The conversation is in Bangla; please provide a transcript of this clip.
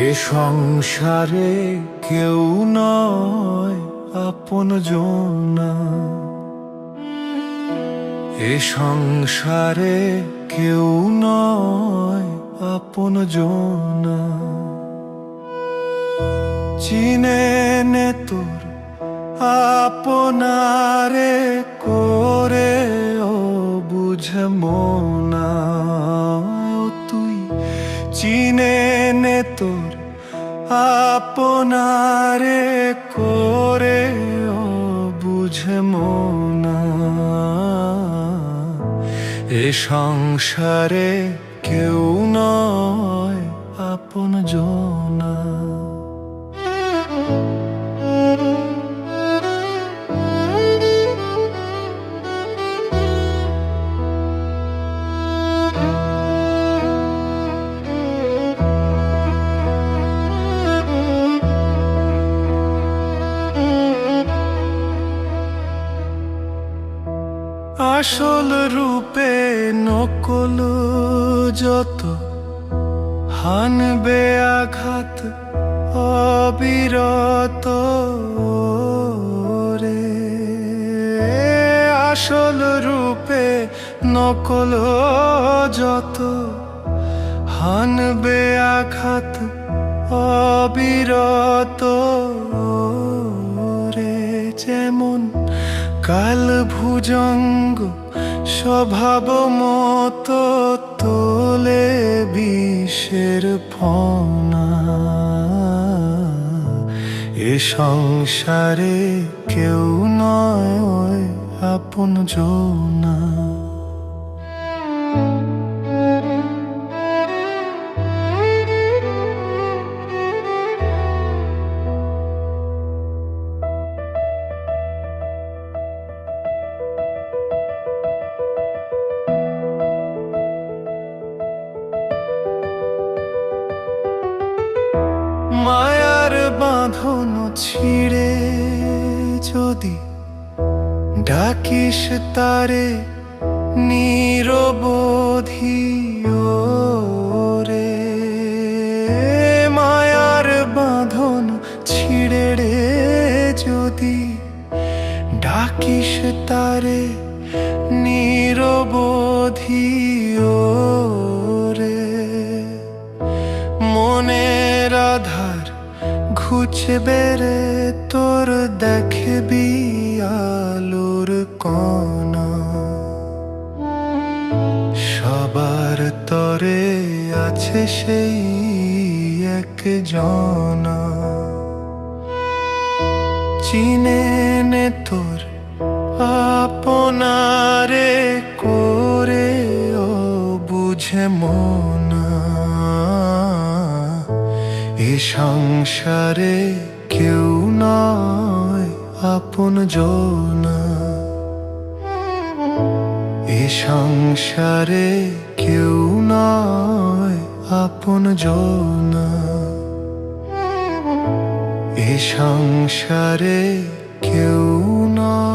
এ সংসারে কেউ নয় আপনজন, এ সংসারে কেউ নয় আপনজন। চিনে নে তোর আপনারে করে ও বুঝে মনা, তুই চিনে নে তোর আপনারে করে ও বুঝে মনা। এ সংসারে কেউ নয় আপনজন। আসল রূপে নকল যত, হানবে আঘাত অবিরত রে। আসল রূপে নকল যত, হানবে আঘাত অবিরত রে। যেমন কাল ভুজঙ্গ স্বভাব মতো তোলে বিষের ফনা, এ সংসারে কেউ নয় আপনজন। মায়ার বাঁধন ছিঁড়ে যদি ডাকিস তারে নিরবধি রে। মায়ার বাঁধন ছিঁড়ে রে যদি ডাকিস তারে নিরবধি রে। মনের আধার ঘুচবে রে তোর, দেখবি আলোর কণা। সবার তরে আছে সেই একজন, চিনে নে তোর আপনারে করে ও বুঝে মনা। এ সংসারে কেউ নয় আপনজন, এ সংসারে কেউ নয় আপনজন, এ সংসারে কেউ নয়।